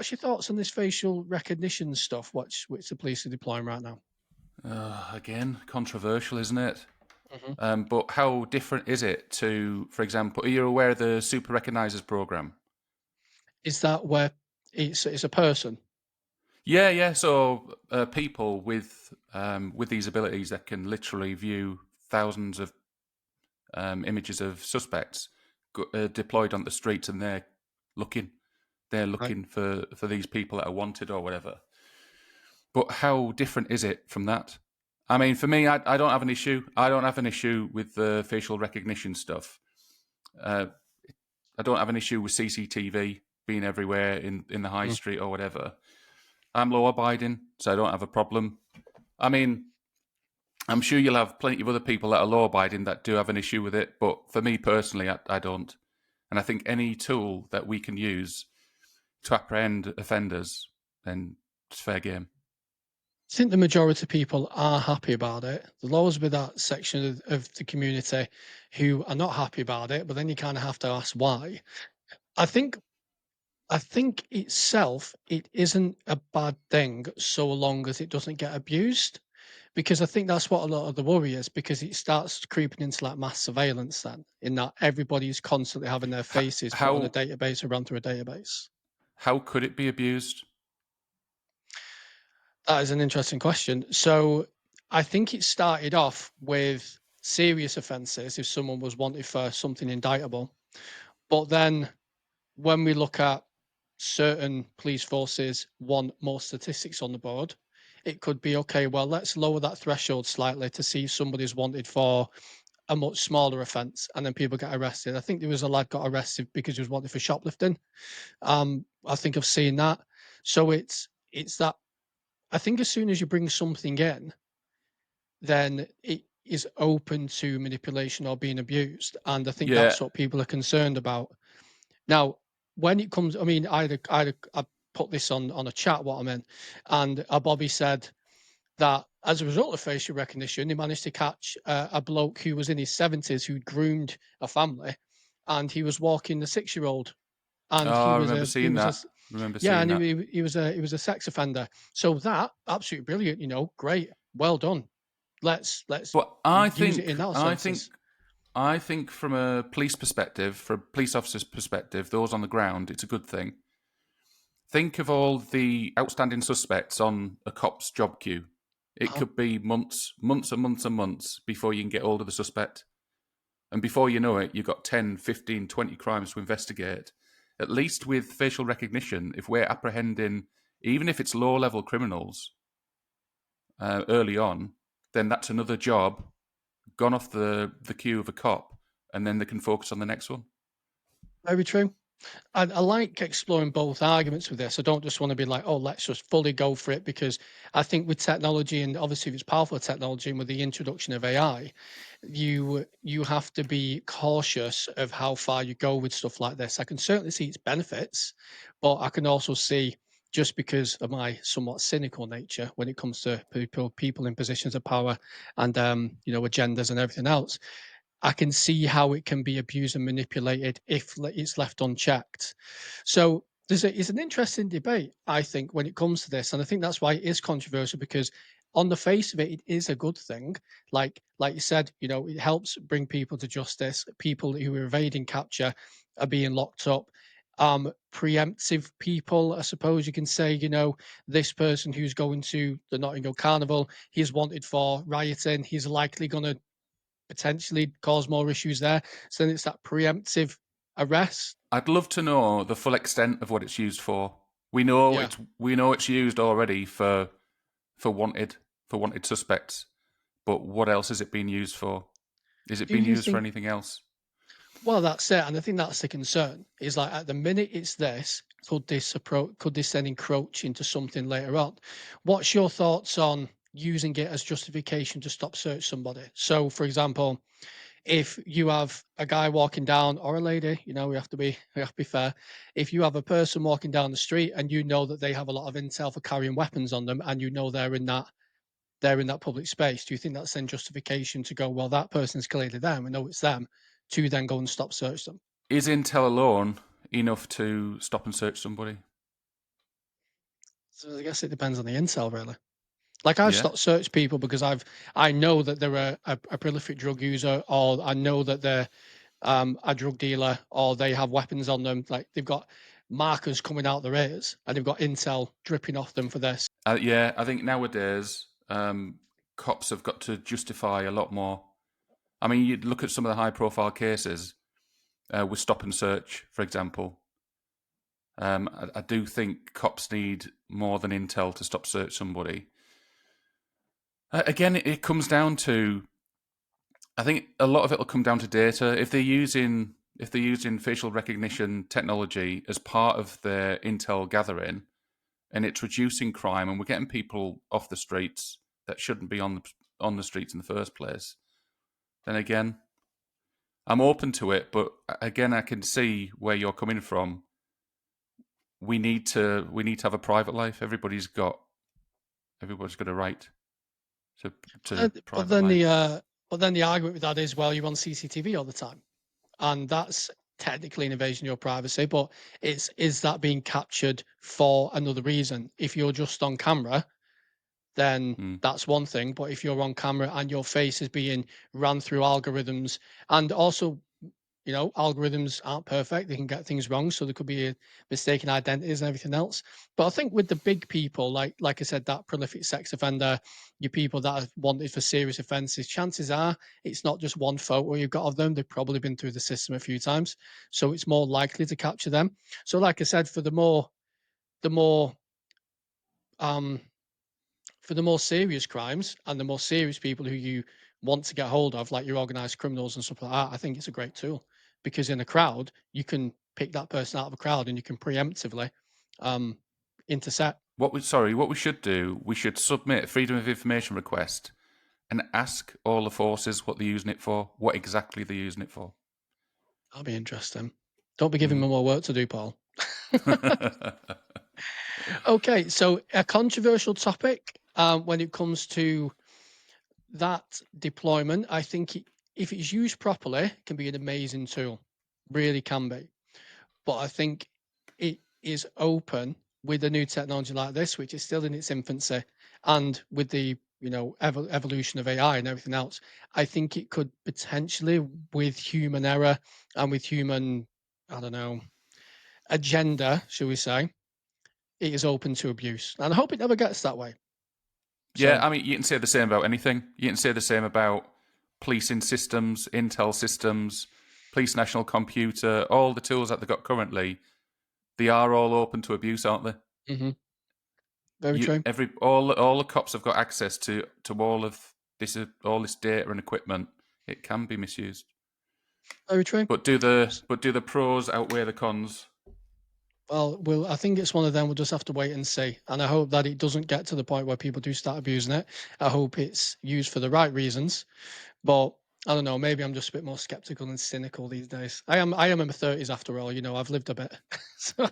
what's your thoughts on this facial recognition stuff, which the police are deploying right now? Again, controversial, isn't it? Hmm. But how different is it to, for example, are you aware of the Super Recognisers program? Is that where it's a person? Yeah, yeah. So people with these abilities that can literally view thousands of images of suspects deployed on the streets, and looking, they're Right. looking for these people that are wanted or whatever. But how different is it from that? I mean, for me, I don't have an issue. I don't have an issue with the facial recognition stuff. Uh, I don't have an issue with CCTV being everywhere in the high Mhm. street or whatever. I'm law abiding, so I don't have a problem. I mean, I'm sure you'll have plenty of other people that are law abiding that do have an issue with it, but for me personally, I don't. And I think any tool that we can use to apprehend offenders, then it's fair game. I think the majority of people are happy about it. There'll always be that section of the community who are not happy about it, but then you kind of have to ask why. I think I think itself it isn't a bad thing so long as it doesn't get abused. Because I think that's what a lot of the worry is, because it starts creeping into like mass surveillance then, in that everybody's constantly having their faces put on a How database or run through a database. how could it be abused? That is an interesting question. So I think it started off with serious offences if someone was wanted for something indictable. But then when we look at certain police forces want more statistics on the board, it could be okay, well, let's lower that threshold slightly to see if somebody's wanted for a much smaller offence and then people get arrested. I think there was a lad got arrested because he was wanted for shoplifting. I think I've seen that. So it's that I think as soon as you bring something in, then it is open to manipulation or being abused. And I think Yeah, that's what people are concerned about. Now, when it comes, I mean, I put this on a chat what I meant, and Bobby said that as a result of facial recognition, he managed to catch a bloke who was in his 70s who groomed a family, and he was walking the 6 year old, and oh, I remember seeing that. Remember yeah, seeing and that. he was a sex offender. So that absolutely brilliant, great, well done. Let's But use it in that senses. I think from a police perspective, from a police officer's perspective, those on the ground, it's a good thing. Think of all the outstanding suspects on a cop's job queue. It Uh-huh. could be months, months and months and months before you can get hold of the suspect. And before you know it, you've got 10, 15, 20 crimes to investigate. At least with facial recognition, if we're apprehending, even if it's low level criminals early on, then that's another job gone off the queue of a cop, and then they can focus on the next one. Very true. I like exploring both arguments with this. I don't just want to be like, oh, let's just fully go for it, because I think with technology, and obviously if it's powerful technology and with the introduction of AI, you have to be cautious of how far you go with stuff like this. I can certainly see its benefits, but I can also see, just because of my somewhat cynical nature when it comes to people in positions of power and agendas and everything else, I can see how it can be abused and manipulated if it's left unchecked. So it's an interesting debate, I think, when it comes to this, and I think that's why it is controversial, because on the face of it, it is a good thing. Like you said, it helps bring people to justice. People who are evading capture are being locked up. Preemptive people, I suppose you can say, this person who's going to the Notting Hill Carnival, he's wanted for rioting. He's likely going to potentially cause more issues there. So then it's that preemptive arrest. I'd love to know the full extent of what it's used for. Yeah. We know it's used already for wanted suspects, but what else is it being used for? Is it Do being you used for think? anything else? Well, that's it, and I think that's the concern. Is like at the minute it's this. Could this then encroach into something later on? What's your thoughts on using it as justification to stop search somebody? So, for example, if you have a guy walking down, or a lady, we have to be fair. If you have a person walking down the street and you know that they have a lot of intel for carrying weapons on them, and you know they're in that public space, do you think that's then justification to go, well, that person's clearly them, we know it's them, to then go and stop search them? Is intel alone enough to stop and search somebody? So I guess it depends on the intel, really. Like I've Yeah. stopped search people because I know that they're a prolific drug user, or I know that they're a drug dealer, or they have weapons on them. Like they've got markers coming out their ears, and they've got intel dripping off them for this. Yeah, I think nowadays cops have got to justify a lot more. I mean, you look at some of the high-profile cases with stop and search, for example. I do think cops need more than intel to stop search somebody. Again, it comes down to. I think a lot of it will come down to data. If they're using facial recognition technology as part of their intel gathering, and it's reducing crime, and we're getting people off the streets that shouldn't be on the streets in the first place, then again, I'm open to it. But again, I can see where you're coming from. We need to have a private life. Everybody's got a right to Uh, to But private then life. the argument with that is, well, you're on CCTV all the time, and that's technically an invasion of your privacy. But is that being captured for another reason? If you're just on camera, then Hmm. that's one thing. But if you're on camera and your face is being run through algorithms, and also, algorithms aren't perfect, they can get things wrong. So there could be mistaken identities and everything else. But I think with the big people, like I said, that prolific sex offender, your people that are wanted for serious offences, chances are it's not just one photo you've got of them. They've probably been through the system a few times. So it's more likely to capture them. So like I said, the more um for the more serious crimes and the more serious people who you want to get hold of, like your organized criminals and stuff like that, I think it's a great tool because in a crowd, you can pick that person out of a crowd and you can preemptively um, intercept. What we should do, we should submit a freedom of information request and ask all the forces what they're using it for, what exactly they're using it for. That'll be interesting. Don't be giving Mm. me more work to do, Paul. Okay, so a controversial topic when it comes to that deployment, I think if it's used properly, it can be an amazing tool. Really can be. But I think it is open with a new technology like this, which is still in its infancy, and with the evolution of AI and everything else. I think it could potentially, with human error and with human, I don't know, agenda, shall we say, it is open to abuse, and I hope it never gets that way. Yeah, So, I mean, you can say the same about anything. You can say the same about policing systems, intel systems, police national computer, all the tools that they've got currently. They are all open to abuse, aren't they? mhm, very You true, every all the cops have got access to all this data and equipment. It can be misused. very true. But do the pros outweigh the cons? Well, I think it's one of them. We'll just have to wait and see. And I hope that it doesn't get to the point where people do start abusing it. I hope it's used for the right reasons. But I don't know. Maybe I'm just a bit more skeptical and cynical these days. I am in my 30s after all. I've lived a bit. So,